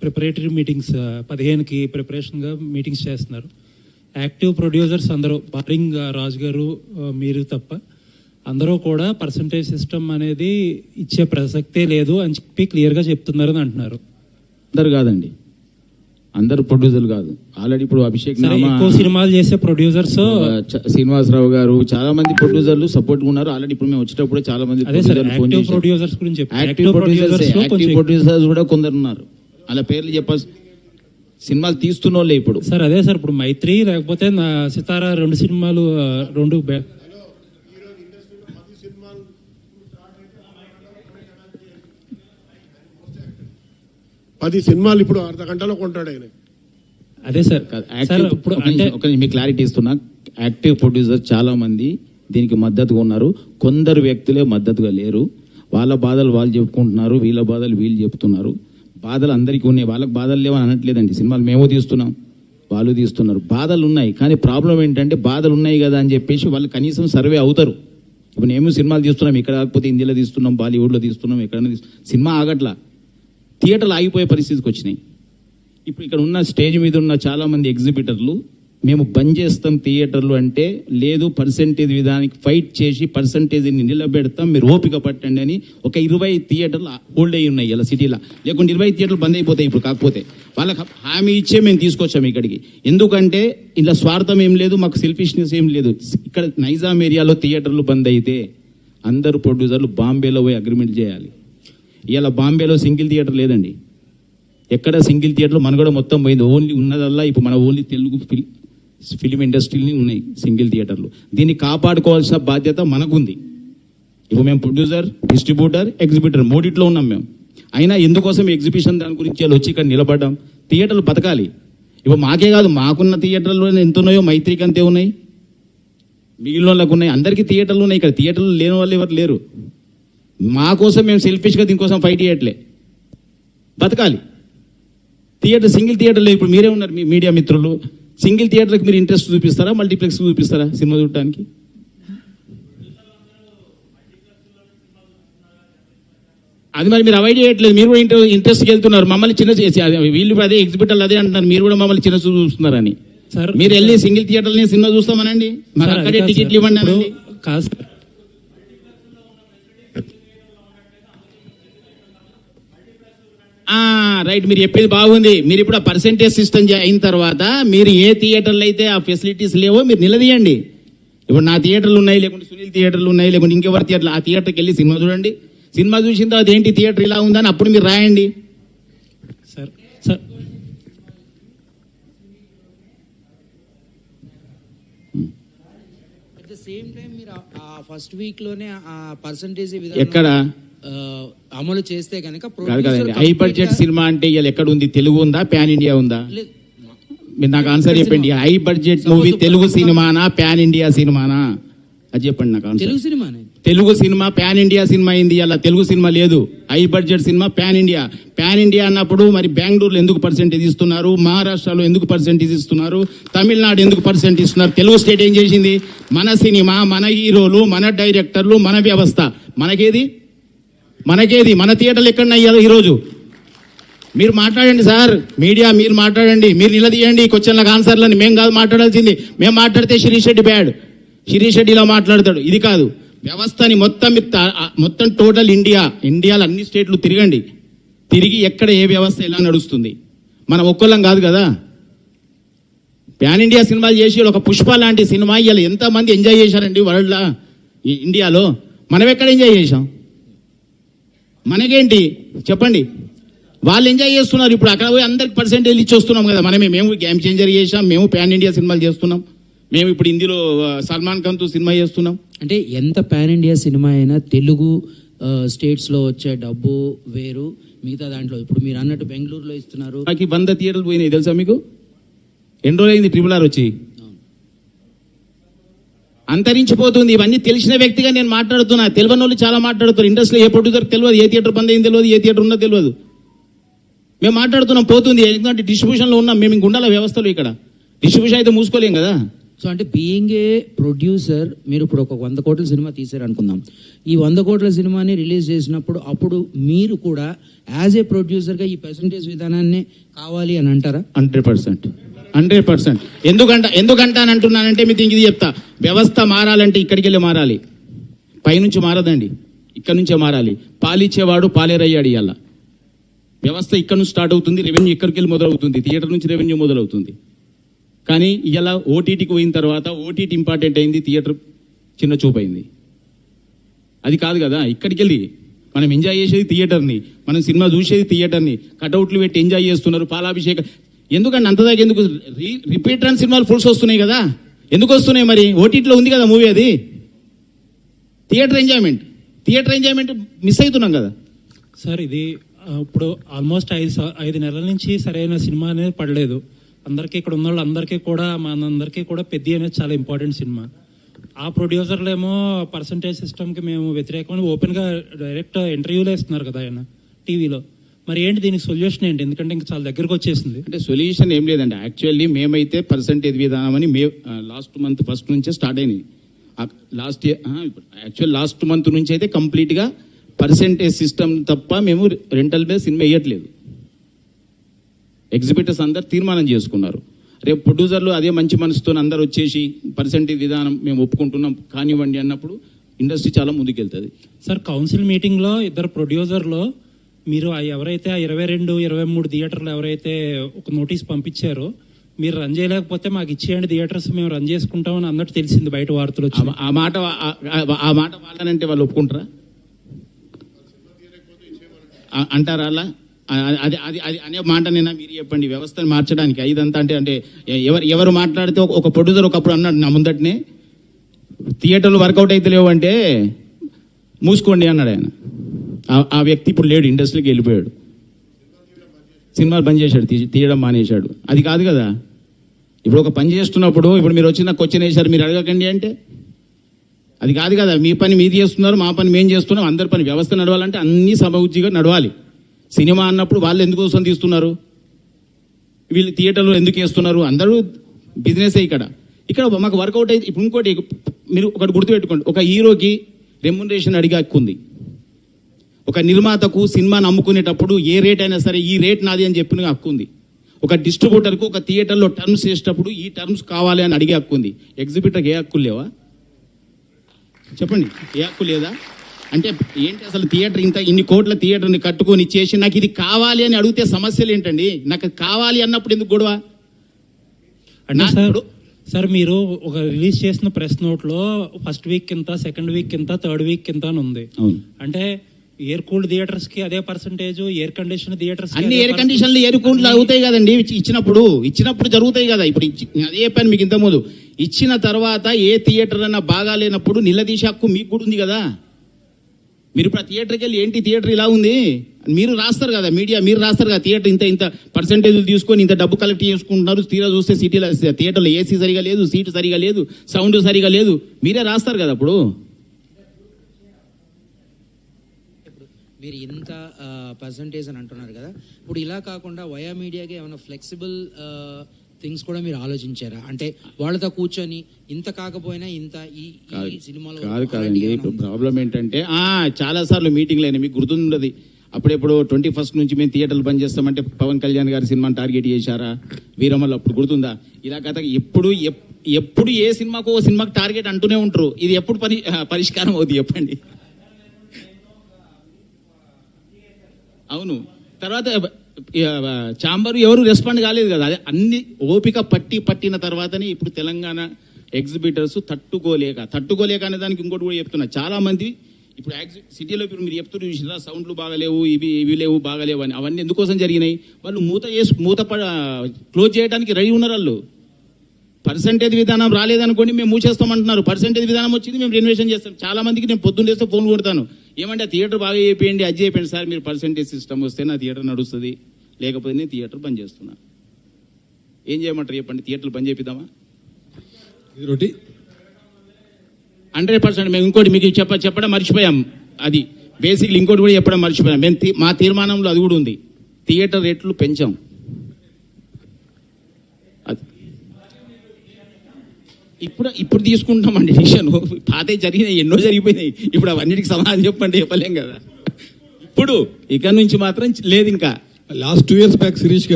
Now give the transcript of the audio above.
Preparatory meetings 15కి ప్రిపరేషన్గా meetings చేస్తున్నారు. Active producers అందరూ barring రాజు గారు మీరు తప్ప అందరూ కూడా పర్సంటేజ్ సిస్టమ్ అనేది ఇచ్చే ప్రసక్తే లేదు అని చెప్పి క్లియర్గా చెప్తున్నారు అని అంటున్నారు. అందరు కాదండి, అందరు ప్రొడ్యూసర్లు కాదు. ఆల్రెడీ ఇప్పుడు అభిషేక్ ఎక్కువ సినిమాలు చేసే ప్రొడ్యూసర్స్ శ్రీనివాసరావు గారు చాలా మంది ప్రొడ్యూసర్లు సపోర్ట్ ఉన్నారు. ఆల్రెడీ ఇప్పుడు మేము వచ్చేటప్పుడు చాలా మంది ప్రొడ్యూసర్స్ గురించి యాక్టివ్ ప్రొడ్యూసర్స్ కూడా కొందరు ఉన్నారు. అలా పేర్లు చెప్పాల్సి సినిమాలు తీస్తున్న వాళ్ళే ఇప్పుడు. సార్ అదే సార్ ఇప్పుడు మైత్రి లేకపోతే సితారా 2 సినిమాలు 10 సినిమాలు ఇప్పుడు అర్ధ గంటలో కొంటాడు ఆయన. అదే సార్ ఇప్పుడు మీకు క్లారిటీ ఇస్తున్నా. యాక్టివ్ ప్రొడ్యూసర్ చాలా మంది దీనికి మద్దతుగా ఉన్నారు, కొందరు వ్యక్తులే మద్దతుగా లేరు. వాళ్ళ బాధలు వాళ్ళు చెప్పుకుంటున్నారు, వీళ్ళ బాధలు వీళ్ళు చెప్తున్నారు. బాధలు అందరికీ ఉన్నాయి, వాళ్ళకి బాధలు లేవని అనట్లేదండి. సినిమాలు మేము తీస్తున్నాం, వాళ్ళు తీస్తున్నారు, బాధలు ఉన్నాయి. కానీ ప్రాబ్లం ఏంటంటే బాధలు ఉన్నాయి కదా అని చెప్పేసి వాళ్ళు కనీసం సర్వే అవుతారు. ఇప్పుడు మేము సినిమాలు తీస్తున్నాం, ఇక్కడ కాకపోతే హిందీలో తీస్తున్నాం, బాలీవుడ్లో తీస్తున్నాం, ఎక్కడైనా సినిమా ఆగట్లా, థియేటర్లు ఆగిపోయే పరిస్థితికి వచ్చినాయి. ఇప్పుడు ఇక్కడ ఉన్న స్టేజ్ మీద ఉన్న చాలా మంది ఎగ్జిబిటర్లు మేము బంద్ చేస్తాం థియేటర్లు అంటే, లేదు పర్సంటేజ్ విధానానికి ఫైట్ చేసి పర్సంటేజ్ని నిలబెడతాం, మీరు ఓపిక పట్టండి అని ఒక 20 థియేటర్లు హోల్డ్ అయ్యి ఉన్నాయి ఇలా సిటీలో. లేకుంటే 20 థియేటర్లు బంద్ అయిపోతాయి ఇప్పుడు. కాకపోతే వాళ్ళకి హామీ ఇచ్చే మేము తీసుకొచ్చాము ఇక్కడికి. ఎందుకంటే ఇలా స్వార్థం ఏం లేదు, మాకు సెల్ఫిష్నెస్ ఏం లేదు. ఇక్కడ నైజాం ఏరియాలో థియేటర్లు బంద్ అయితే అందరు ప్రొడ్యూసర్లు బాంబేలో పోయి అగ్రిమెంట్ చేయాలి. ఇలా బాంబేలో సింగిల్ థియేటర్ లేదండి, ఎక్కడ సింగిల్ థియేటర్లో మన కూడా మొత్తం పోయింది. ఓన్లీ ఉన్నదల్లా ఇప్పుడు మన ఓన్లీ తెలుగు ఫిలిం ఇండస్ట్రీని ఉన్నాయి సింగిల్ థియేటర్లు. దీన్ని కాపాడుకోవాల్సిన బాధ్యత మనకుంది. ఇప్పుడు మేము ప్రొడ్యూసర్, డిస్ట్రిబ్యూటర్, ఎగ్జిబిటర్ మూడిట్లో ఉన్నాం మేము. అయినా ఎందుకోసం ఎగ్జిబిషన్ దాని గురించి వచ్చి ఇక్కడ నిలబడ్డాం. థియేటర్లు బతకాలి. ఇప్పుడు మాకే కాదు, మాకున్న థియేటర్లో ఎంత ఉన్నాయో మైత్రికి అంతే ఉన్నాయి, మిగిలిన వాళ్ళకు ఉన్నాయి, అందరికీ థియేటర్లు ఉన్నాయి. ఇక్కడ థియేటర్లు లేని వాళ్ళు ఎవరు లేరు. మా కోసం మేము సెల్ఫిష్గా దీనికోసం ఫైట్ చేయట్లే, బతకాలి. థియేటర్ సింగిల్ థియేటర్లో ఇప్పుడు మీరే ఉన్నారు, మీ మీడియా మిత్రులు, సింగిల్ థియేటర్కి మీరు ఇంట్రెస్ట్ చూపిస్తారా, మల్టీప్లెక్స్ చూపిస్తారా సినిమా చూడటానికి? అది మరి మీరు అవాయిడ్ చేయట్లేదు, మీరు కూడా ఇంట్రెస్ట్కి వెళ్తున్నారు. మమ్మల్ని చిన్న వీళ్ళు అదే ఎగ్జిబిటర్లు అదే అంటున్నారు, మీరు కూడా మమ్మల్ని చిన్న చూస్తున్నారని. మీరు వెళ్ళి సింగిల్ థియేటర్ని సినిమా చూస్తామనండి, మాకు అక్కడే టికెట్లు ఇవ్వండి అనండి. రైట్, మీరు చెప్పేది బాగుంది. మీరు ఇప్పుడు ఆ పర్సెంటేజ్ సిస్టమ్ అయిన తర్వాత మీరు ఏ థియేటర్లు అయితే ఆ ఫెసిలిటీస్ లేవో మీరు నిలదీయండి. ఇప్పుడు నా థియేటర్లు ఉన్నాయి, లేకుంటే సునీల్ థియేటర్లు ఉన్నాయి, లేకుంటే ఇంకెవరి థియేటర్లు, ఆ థియేటర్కి వెళ్ళి సినిమా చూడండి. సినిమా చూసిన తర్వాత ఏంటి థియేటర్ ఇలా ఉందని అప్పుడు మీరు రాయండి. Sir sir at the same time మీరు ఆ ఫస్ట్ వీక్ లోనే ఆ పర్సంటేజ్ ఎక్కడ అమలు చేస్తే కనుక హై బడ్జెట్ సినిమా అంటే ఇవాళ ఎక్కడ ఉంది? తెలుగు ఉందా, ప్యాన్ ఇండియా ఉందా? మీరు నాకు ఆన్సర్ చెప్పండి. హై బడ్జెట్ మూవీ తెలుగు సినిమానా, ప్యాన్ ఇండియా సినిమానా? అది చెప్పండి నాకు ఆన్సర్. తెలుగు సినిమానే. Telugu cinema pan India cinema అయింది, అలా తెలుగు సినిమా లేదు. High budget cinema pan India. Pan India అన్నప్పుడు మరి బెంగళూరులో ఎందుకు పర్సెంటేజ్ ఇస్తున్నారు, మహారాష్ట్రలో ఎందుకు పర్సెంటేజ్ ఇస్తున్నారు, తమిళనాడు ఎందుకు పర్సెంట్ ఇస్తున్నారు? తెలుగు స్టేట్ ఏం చేసింది? మన సినిమా, మన హీరోలు, మన డైరెక్టర్లు, మన వ్యవస్థ. మనకేది మన థియేటర్లు ఎక్కడన్నా ఈరోజు? మీరు మాట్లాడండి సార్, మీడియా మీరు మాట్లాడండి, మీరు నిలదీయండి క్వశ్చన్లకు ఆన్సర్లని. మేము కాదు మాట్లాడాల్సింది. మేము మాట్లాడితే శిరీష్ రెడ్డి బ్యాడ్, శిరీష్ రెడ్డి ఇలా మాట్లాడతాడు. ఇది కాదు, వ్యవస్థని మొత్తం టోటల్ ఇండియాలో అన్ని స్టేట్లు తిరగండి, తిరిగి ఎక్కడ ఏ వ్యవస్థ ఎలా నడుస్తుంది. మనం ఒక్కళ్ళం కాదు కదా. ప్యాన్ ఇండియా సినిమాలు చేసి ఒక పుష్ప లాంటి సినిమా ఇలా ఎంతమంది ఎంజాయ్ చేశారండి వరల్డ్లో, ఇండియాలో. మనం ఎక్కడ ఎంజాయ్ చేశాం? మనకేంటి చెప్పండి? వాళ్ళు ఎంజాయ్ చేస్తున్నారు. ఇప్పుడు అక్కడ పోయి అందరికి పర్సెంటేజ్ ఇచ్చి వస్తున్నాం కదా. మేము గేమ్ చేంజర్ చేసాం, మేము ప్యాన్ ఇండియా సినిమాలు చేస్తున్నాం, మేము ఇప్పుడు హిందీలో సల్మాన్ ఖాన్తో సినిమా చేస్తున్నాం. అంటే ఎంత ప్యాన్ ఇండియా సినిమా అయినా తెలుగు స్టేట్స్లో వచ్చే డబ్బు వేరు, మిగతా దాంట్లో ఇప్పుడు మీరు అన్నట్టు బెంగళూరులో ఇస్తున్నారు. నాకు 100 థియేటర్లు పోయినాయి తెలుసా మీకు? ఎన్ని రోజులు అయింది RRR వచ్చి? అంతరించిపోతుంది. ఇవన్నీ తెలిసిన వ్యక్తిగా నేను మాట్లాడుతున్నా. తెలియని వాళ్ళు చాలా మాట్లాడుతారు. ఇండస్ట్రీలో ఏ ప్రొడ్యూసర్ తెలియదు, ఏ థియేటర్ బంద్ అయింది తెలియదు, ఏ థియేటర్ ఉందో తెలియదు. మేము మాట్లాడుతున్నాం, పోతుంది. ఎందుకంటే డిస్ట్రిబ్యూషన్లో ఉన్నాం మేము. ఇంక ఉండాల వ్యవస్థలో. ఇక్కడ డిస్ట్రిబ్యూషన్ అయితే మూసుకోలేం కదా. సో అంటే బీయింగ్ ఏ ప్రొడ్యూసర్ మీరు ఇప్పుడు ఒక 100 కోట్ల సినిమా తీసారు అనుకుందాం. ఈ 100 కోట్ల సినిమాని రిలీజ్ చేసినప్పుడు అప్పుడు మీరు కూడా యాజ్ ఏ ప్రొడ్యూసర్గా ఈ పర్సంటేజ్ విధానాన్ని కావాలి అని అంటారా? 100%. ఎందుకంటే అంటున్నానంటే మీకు ఇది చెప్తా. వ్యవస్థ మారాలంటే ఇక్కడికి వెళ్ళి మారాలి, పైనుంచి మారదండి, ఇక్కడ నుంచే మారాలి. పాలిచ్చేవాడు పాలేరయ్యాడు. ఇవాళ వ్యవస్థ ఇక్కడ నుంచి స్టార్ట్ అవుతుంది, రెవెన్యూ ఇక్కడికి వెళ్ళి మొదలవుతుంది, థియేటర్ నుంచి రెవెన్యూ మొదలవుతుంది. కానీ ఇలా ఓటీటీకి పోయిన తర్వాత ఓటీటీ ఇంపార్టెంట్ అయింది, థియేటర్ చిన్న చూపైంది. అది కాదు కదా. ఇక్కడికి వెళ్ళి మనం ఎంజాయ్ చేసేది థియేటర్ని, మనం సినిమా చూసేది థియేటర్ని. కటౌట్లు పెట్టి ఎంజాయ్ చేస్తున్నారు, పాలాభిషేకం. ఎందుకంటే అంతదాకా ఎందుకు? రిపీట్ రన్ సినిమాలు ఫుల్స్ వస్తున్నాయి కదా. ఎందుకు వస్తున్నాయి మరి? ఓటీటీలో ఉంది కదా మూవీ. అది థియేటర్ ఎంజాయ్మెంట్ మిస్ అవుతున్నాం కదా సార్. ఇది ఇప్పుడు ఆల్మోస్ట్ 5 నెలల నుంచి సరైన సినిమా అనేది పడలేదు. అందరికీ ఇక్కడ ఉన్న వాళ్ళందరికీ కూడా, మనందరికీ కూడా పెద్ద అనేది చాలా ఇంపార్టెంట్ సినిమా. ఆ ప్రొడ్యూసర్లు ఏమో పర్సంటేజ్ సిస్టమ్కి మేము వ్యతిరేకమని ఓపెన్గా డైరెక్ట్ ఇంటర్వ్యూలు వేస్తున్నారు కదా ఆయన టీవీలో. మరి ఏంటి దీనికి సొల్యూషన్ ఏంటి? ఎందుకంటే ఇంకా చాలా దగ్గరకు వచ్చేసింది. అంటే సొల్యూషన్ ఏం లేదండి. యాక్చువల్లీ మేమైతే పర్సంటేజ్ విధానం అని లాస్ట్ మంత్ ఫస్ట్ నుంచే స్టార్ట్ అయింది. లాస్ట్ మంత్ నుంచి అయితే కంప్లీట్గా పర్సంటేజ్ సిస్టమ్ తప్ప మేము రెంటల్ మీద సినిమా వేయట్లేదు. ఎగ్జిబిటర్స్ అందరు తీర్మానం చేసుకున్నారు. రేపు ప్రొడ్యూసర్లు అదే మంచి మనసుతో అందరు వచ్చేసి పర్సంటేజ్ విధానం మేము ఒప్పుకుంటున్నాం కానివ్వండి అన్నప్పుడు ఇండస్ట్రీ చాలా ముందుకెళ్తుంది. సార్, కౌన్సిల్ మీటింగ్లో ఇద్దరు ప్రొడ్యూసర్లో మీరు ఎవరైతే 22, 23 థియేటర్లు ఎవరైతే ఒక నోటీస్ పంపించారో, మీరు రన్ చేయలేకపోతే మాకు ఇచ్చేయండి థియేటర్స్, మేము రన్ చేసుకుంటామని అన్నట్టు తెలిసింది బయట వార్తలు వచ్చి. ఆ మాట వాళ్ళనంటే వాళ్ళు ఒప్పుకుంటారా? అంటారా అలా? అది అది అది అనే మాట నేను మీరు చెప్పండి. వ్యవస్థను మార్చడానికి ఇదంతా అంటే ఎవరు మాట్లాడితే ఒక ప్రొడ్యూసర్ ఒకప్పుడు అన్నాడు నా ముందటనే, థియేటర్లు వర్కౌట్ అయితే లేవు అంటే మూసుకోండి అన్నాడు ఆయన. ఆ వ్యక్తి ఇప్పుడు లేడు, ఇండస్ట్రీకి వెళ్ళిపోయాడు, సినిమాలు బంద్ చేశాడు, తీయడం మానేశాడు. అది కాదు కదా. ఇప్పుడు ఒక పని చేస్తున్నప్పుడు ఇప్పుడు మీరు వచ్చి నాకు క్వశ్చన్ వేశారు, మీరు అడగకండి అంటే అది కాదు కదా. మీ పని మీరు చేస్తున్నారు, మా పని మేము చేస్తున్నాం. అందరి పని వ్యవస్థ నడవాలంటే అన్ని సమఉజ్జిగా నడవాలి. సినిమా అన్నప్పుడు వాళ్ళు ఎందుకోసం తీస్తున్నారు, వీళ్ళు థియేటర్లో ఎందుకు వేస్తున్నారు? అందరూ బిజినెస్ ఇక్కడ మాకు వర్కౌట్ అయితే. ఇప్పుడు ఇంకోటి మీరు ఒకటి గుర్తుపెట్టుకోండి, ఒక హీరోకి రెమ్యునరేషన్ అడిగే హక్కు ఉంది. ఒక నిర్మాతకు సినిమాను అమ్ముకునేటప్పుడు ఏ రేట్ అయినా సరే ఈ రేట్ నాది అని చెప్పిన హక్కు ఉంది. ఒక డిస్ట్రిబ్యూటర్కు ఒక థియేటర్లో టర్మ్స్ చేసేటప్పుడు ఈ టర్మ్స్ కావాలి అని అడిగే హక్కు ఉంది. ఎగ్జిబిటర్కి ఏ హక్కులు లేవా చెప్పండి? ఏ హక్కు లేదా? అంటే ఏంటి అసలు? థియేటర్ ఇన్ని కోట్ల థియేటర్ని కట్టుకొని చేసి నాకు ఇది కావాలి అని అడిగితే సమస్యలు ఏంటండి? నాకు కావాలి అన్నప్పుడు ఎందుకు గొడవ? అంటే సార్ మీరు ఒక రిలీజ్ చేసిన ప్రెస్ నోట్లో ఫస్ట్ వీక్ కింద, సెకండ్ వీక్ కింద, థర్డ్ వీక్ కింద అని ఉంది. అంటే ఎయిర్ కూల్డ్ థియేటర్స్ కి అదే పర్సంటేజ్, ఎయిర్ కండిషన్ థియేటర్స్ అన్ని ఎయిర్ కండిషన్లు ఎయిర్ కూల్డ్ అవుతాయి కదండి. ఇచ్చినప్పుడు జరుగుతాయి కదా. ఇప్పుడు అదే చెప్పాను మీకు ఇంతకుముందు. ఇచ్చిన తర్వాత ఏ థియేటర్ అన్నా బాగాలేనప్పుడు నిలదీసే హక్కు మీకు కూడా ఉంది కదా. మీరు ఇప్పుడు ఆ థియేటర్కి వెళ్ళి ఏంటి థియేటర్ ఇలా ఉంది మీరు రాస్తారు కదా, మీడియా మీరు రాస్తారు కదా, థియేటర్ ఇంత పర్సంటేజ్లు తీసుకొని ఇంత డబ్బు కలెక్ట్ చేసుకుంటున్నారు, తీరా చూస్తే సిటీలో థియేటర్లో ఏసీ సరిగా లేదు, సీటు సరిగా లేదు, సౌండ్ సరిగా లేదు, మీరే రాస్తారు కదా. అప్పుడు మీరు ఇంత పర్సంటేజ్ అని అంటున్నారు కదా, ఇప్పుడు ఇలా కాకుండా వయా మీడియాకి ఏమైనా ఫ్లెక్సిబుల్ థింగ్స్ కూడా మీరు ఆలోచించారా? అంటే వాళ్ళతో కూర్చొని ఇంత కాకపోయినా ఇంత ఈ సినిమాలో కాదండి. ఇప్పుడు ప్రాబ్లం ఏంటంటే చాలా సార్లు మీటింగ్లు అయినా మీకు గుర్తుండదు. అప్పుడెప్పుడు 21st నుంచి మేము థియేటర్లు బంద్ చేస్తామంటే పవన్ కళ్యాణ్ గారి సినిమాని టార్గెట్ చేశారా? వీరమల్ అప్పుడు గుర్తుందా? ఇలా కథ ఎప్పుడు ఏ సినిమాకు ఓ సినిమాకి టార్గెట్ అంటూనే ఉంటారు. ఇది ఎప్పుడు పరిష్కారం అవుతుంది చెప్పండి? అవును. తర్వాత ఛాంబర్ ఎవరు రెస్పాండ్ కాలేదు కదా. అదే అన్ని ఓపిక పట్టిన తర్వాతనే ఇప్పుడు తెలంగాణ ఎగ్జిబిటర్స్ తట్టుకోలేక అనే దానికి ఇంకోటి కూడా చెప్తున్నా. చాలా మంది ఇప్పుడు సిటీలో మీరు చెప్తున్నారు చూసినా సౌండ్లు బాగలేవు, ఇవి లేవు, బాగలేవు అని. అవన్నీ ఎందుకోసం జరిగినాయి? వాళ్ళు మూత క్లోజ్ చేయడానికి రెడీ ఉన్నారు. వాళ్ళు పర్సంటేజ్ విధానం రాలేదనుకోండి మేము మూసేస్తామంటున్నారు. పర్సంటేజ్ విధానం వచ్చింది మేము రెన్యువేషన్ చేస్తాం. చాలా మందికి నేను పొద్దున్న చేస్తే ఫోన్ కొడతాను, ఏమంటే థియేటర్ బాగా చేయండి, అది చేయండి సార్, మీరు పర్సంటేజ్ సిస్టమ్ వస్తే నా థియేటర్ నడుస్తుంది, లేకపోతే నేను థియేటర్ బంద్ చేస్తున్నా. ఏం చేయమంటారు చెప్పండి? థియేటర్లు బంద్ చేపిద్దామా? 100%. మేము ఇంకోటి మీకు చెప్పడం మర్చిపోయాం. అది బేసిక్లీ ఇంకోటి కూడా చెప్పడం మర్చిపోయాం. మేము మా తీర్మానంలో అది కూడా ఉంది, థియేటర్ రేట్లు పెంచాం. ఇప్పుడు తీసుకుంటామండి డిసిషన్. పాతే జరిగినాయి, ఎన్నో జరిగిపోయినాయి. ఇప్పుడు అవన్నిటికి సమాధానం చెప్పండి, చెప్పలేం కదా. ఇప్పుడు ఇక నుంచి మాత్రం లేదు ఇంకా. లాస్ట్ 2 years బ్యాక్ శిరీష్ గారు